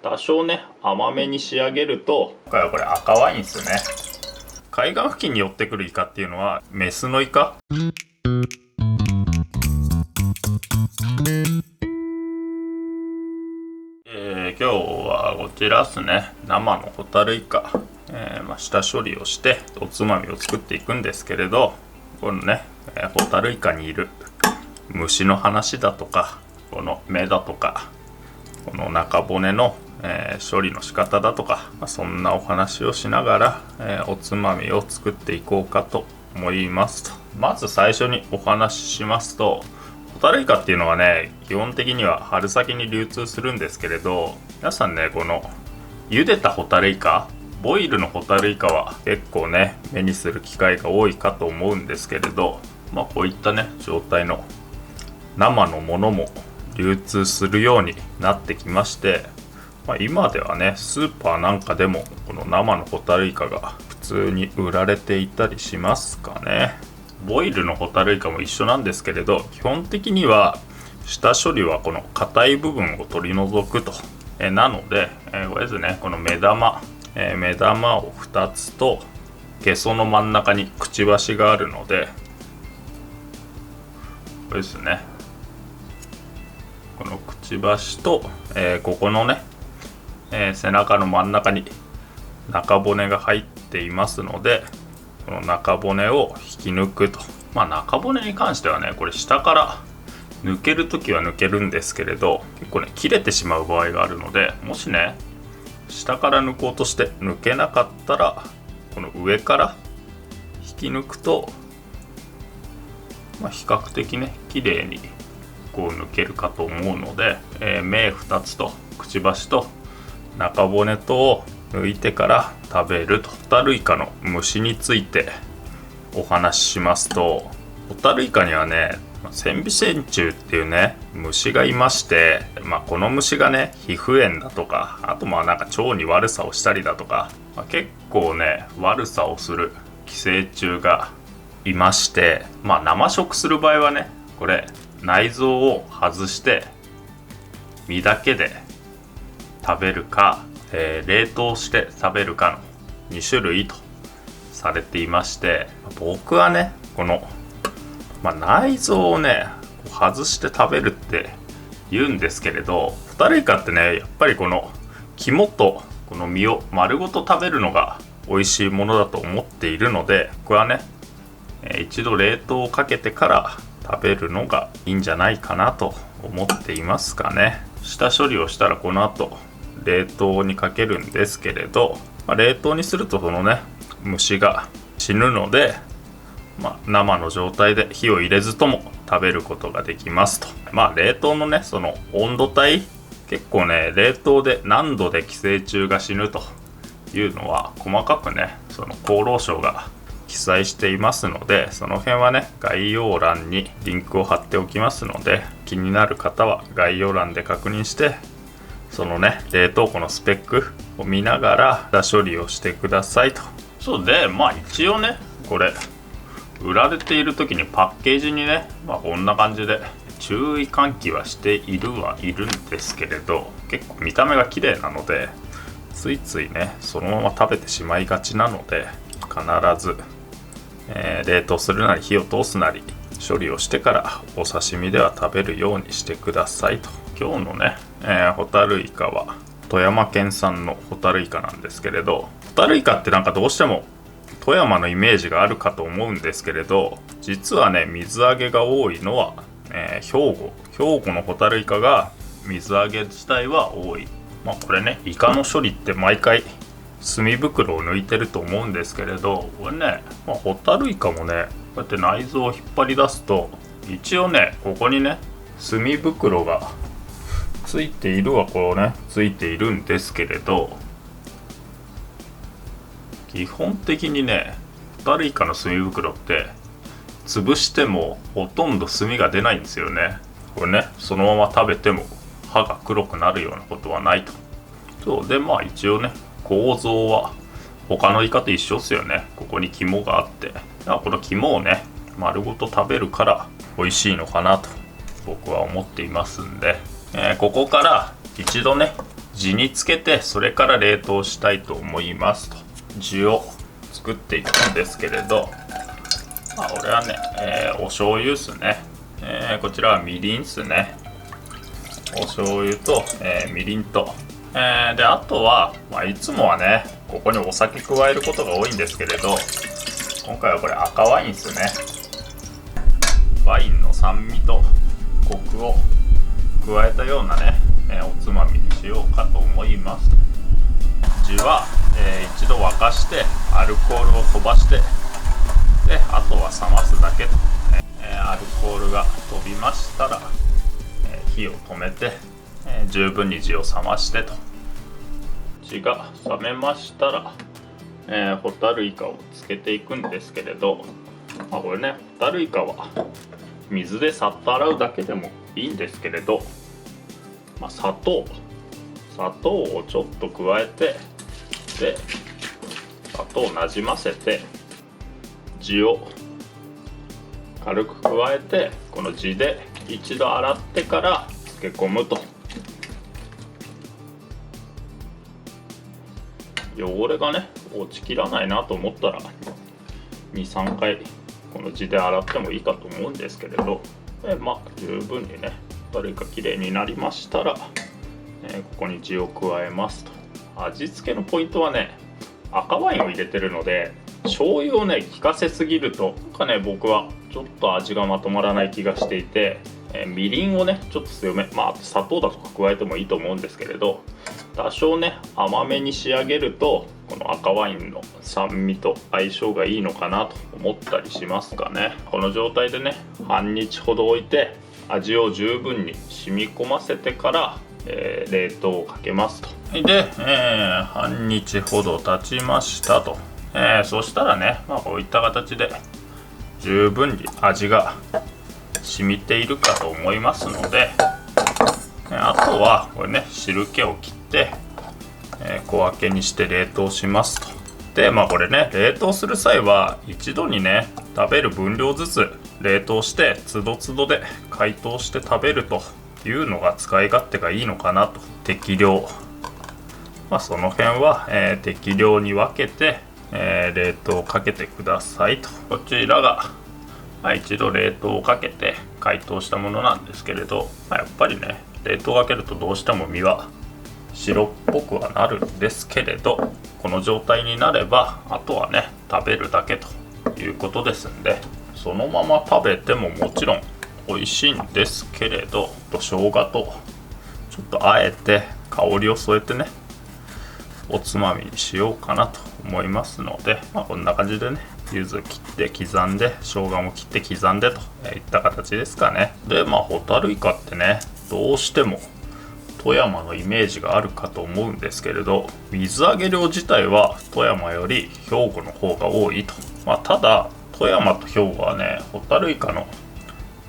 多少ね甘めに仕上げると、今回はこれ赤ワインですね。海岸付近に寄ってくるイカっていうのはメスのイカ。今日はこちらっすね、生のホタルイカ、下処理をしておつまみを作っていくんですけれど、このね、ホタルイカにいる虫の話だとか、この目だとか、この中骨の、処理の仕方だとか、そんなお話をしながら、おつまみを作っていこうかと思いますと。まず最初にお話ししますと、ホタルイカっていうのはね、基本的には春先に流通するんですけれど、皆さんね、この茹でたホタルイカ、ボイルのホタルイカは結構ね目にする機会が多いかと思うんですけれど、こういったね状態の生のものも流通するようになってきまして、今ではねスーパーなんかでもこの生のホタルイカが普通に売られていたりしますかね。ボイルのホタルイカも一緒なんですけれど、基本的には下処理はこの硬い部分を取り除くと。なので、これですね、この目玉を2つとゲソの真ん中にくちばしがあるので、これですね、このくちばしと、ここのね、背中の真ん中に中骨が入っていますので、この中骨を引き抜くと。中骨に関してはね、これ下から抜けるときは抜けるんですけれど、結構ね切れてしまう場合があるので、もしね下から抜こうとして抜けなかったら、この上から引き抜くと、比較的ね綺麗にこう抜けるかと思うので、目2つとくちばしと中骨とを抜いてから食べると。ホタルイカの虫についてお話ししますと、ホタルイカにはね線微線虫っていうね虫がいまして、この虫がね皮膚炎だとか、あとなんか腸に悪さをしたりだとか、結構ね悪さをする寄生虫がいまして、生食する場合はね、これ内臓を外して身だけで食べるか、冷凍して食べるかの2種類とされていまして、僕はねこの内臓をね外して食べるって言うんですけれど、ホタルイカってねやっぱりこの肝とこの身を丸ごと食べるのが美味しいものだと思っているので、これはね一度冷凍をかけてから食べるのがいいんじゃないかなと思っていますかね。下処理をしたらこの後冷凍にかけるんですけれど、冷凍にするとそのね虫が死ぬので、生の状態で火を入れずとも食べることができますと。冷凍のねその温度帯、結構ね冷凍で何度で寄生虫が死ぬというのは細かくねその厚労省が記載していますので、その辺はね概要欄にリンクを貼っておきますので、気になる方は概要欄で確認して、そのね冷凍庫のスペックを見ながら下処理をしてくださいと。そうで、一応ねこれ売られている時にパッケージにね、こんな感じで注意喚起はしているんですけれど、結構見た目が綺麗なのでついついねそのまま食べてしまいがちなので、必ず、冷凍するなり火を通すなり処理をしてからお刺身では食べるようにしてくださいと。今日のね、ホタルイカは富山県産のホタルイカなんですけれど、ホタルイカってなんかどうしても富山のイメージがあるかと思うんですけれど、実はね水揚げが多いのは、兵庫のホタルイカが水揚げ自体は多い。これねイカの処理って毎回墨袋を抜いてると思うんですけれど、これね、ホタルイカもねこうやって内臓を引っ張り出すと、一応ねここにね墨袋がついているんですけれど、基本的にねホタルイカの墨袋って潰してもほとんど墨が出ないんですよね。これねそのまま食べても歯が黒くなるようなことはないと。そうで一応ね構造は他のイカと一緒ですよね。ここに肝があって、この肝をね丸ごと食べるから美味しいのかなと僕は思っていますんで、ここから一度ね地につけてそれから冷凍したいと思いますと。地を作っていくんですけれど、俺はね、お醤油っすね。こちらはみりんっすね。お醤油と、みりんと、であとは、いつもはねここにお酒加えることが多いんですけれど、今回はこれ赤ワインっすね。ワインの酸味とコクを加えたようなね、おつまみにしようかと思います。地は、一度沸かしてアルコールを飛ばして、であとは冷ますだけと、アルコールが飛びましたら、火を止めて、十分に地を冷ましてと。地が冷めましたら、ホタルイカをつけていくんですけれど、これねホタルイカは水でさっと洗うだけでもいいんですけれど、砂糖をちょっと加えて、で砂糖をなじませて、地を軽く加えて、この地で一度洗ってから漬け込むと。汚れがね落ちきらないなと思ったら 2,3 回この地で洗ってもいいかと思うんですけれど、十分にねホタルイカきれいになりましたら、ここに地を加えますと。味付けのポイントはね、赤ワインを入れてるので醤油をね効かせすぎると僕はちょっと味がまとまらない気がしていて、みりんをねちょっと強め、あと砂糖だとか加えてもいいと思うんですけれど、多少ね甘めに仕上げるとこの赤ワインの酸味と相性がいいのかなと思ったりしますかね。この状態でね半日ほど置いて味を十分に染み込ませてから、冷凍をかけますと。で、半日ほど経ちましたと。そしたらね、こういった形で十分に味が染みているかと思いますので、あとはこれね汁気を切って、小分けにして冷凍しますと。でこれね冷凍する際は一度にね食べる分量ずつ冷凍してつどつどで解凍して食べるというのが使い勝手がいいのかなと。適量、その辺は、適量に分けて、冷凍をかけてくださいと。こちらが、一度冷凍をかけて解凍したものなんですけれど、やっぱりね冷凍かけるとどうしても身は白っぽくはなるんですけれど、この状態になればあとはね食べるだけということですんで、そのまま食べてももちろん美味しいんですけれど、生姜とちょっとあえて香りを添えてねおつまみにしようかなと思いますので、こんな感じでね柚子切って刻んで生姜も切って刻んでといった形ですかね。でホタルイカってねどうしても富山のイメージがあるかと思うんですけれど、水揚げ量自体は富山より兵庫の方が多いと。ただ富山と兵庫はねホタルイカの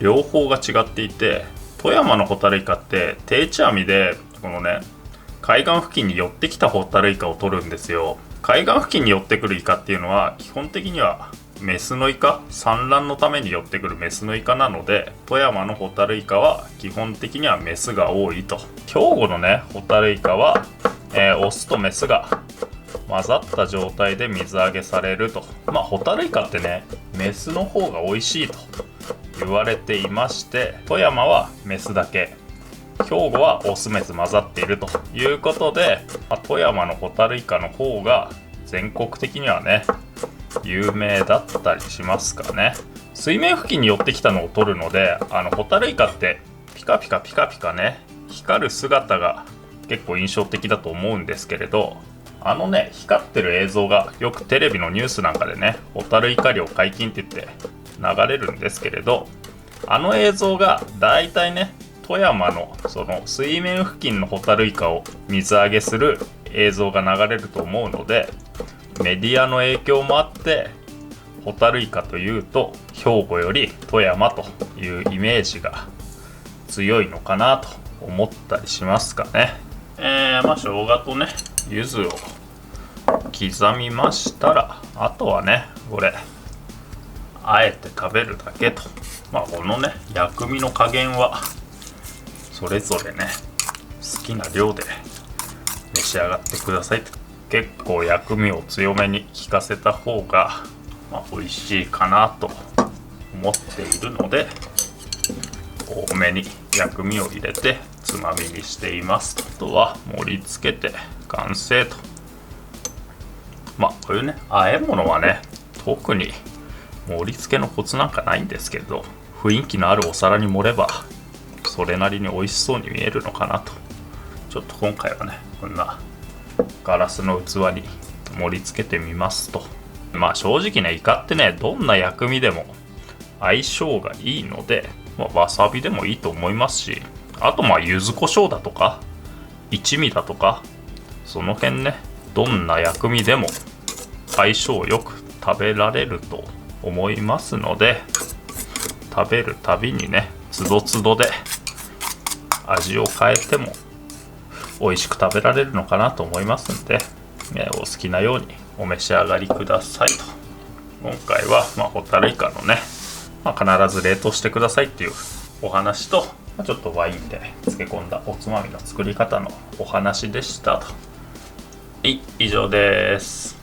両方が違っていて、富山のホタルイカって定置網でこのね海岸付近に寄ってきたホタルイカを取るんですよ。海岸付近に寄ってくるイカっていうのは基本的にはメスのイカ、産卵のために寄ってくるメスのイカなので、富山のホタルイカは基本的にはメスが多いと。兵庫のねホタルイカは、オスとメスが混ざった状態で水揚げされると。ホタルイカってねメスの方が美味しいと言われていまして、富山はメスだけ、兵庫はオスメス混ざっているということで、富山のホタルイカの方が全国的にはね有名だったりしますかね。水面付近に寄ってきたのを撮るので、ホタルイカってピカピカピカピカね光る姿が結構印象的だと思うんですけれど、光ってる映像がよくテレビのニュースなんかでねホタルイカ漁解禁って言って流れるんですけれど、映像がだいたいね富山のその水面付近のホタルイカを水揚げする映像が流れると思うので、メディアの影響もあってホタルイカというと兵庫より富山というイメージが強いのかなと思ったりしますかね。生姜とね柚子を刻みましたら、あとはねこれあえて食べるだけと。このね薬味の加減はそれぞれね好きな量で召し上がってください。結構薬味を強めに効かせた方が、美味しいかなと思っているので、多めに薬味を入れてつまみにしています。あとは盛り付けて完成と。こういうね、和え物はね、特に盛り付けのコツなんかないんですけど、雰囲気のあるお皿に盛ればそれなりに美味しそうに見えるのかなと。ちょっと今回はね、こんなガラスの器に盛り付けてみますと。正直ね、イカってね、どんな薬味でも相性がいいので、わさびでもいいと思いますし、あと柚子胡椒だとか一味だとか、その辺ね、どんな薬味でも相性よく食べられると思いますので、食べるたびにね、つどつどで味を変えても美味しく食べられるのかなと思いますんで、お好きなようにお召し上がりくださいと。今回はホタルイカのね、必ず冷凍してくださいっていうお話と、ちょっとワインで漬け込んだおつまみの作り方のお話でしたと。はい、以上です。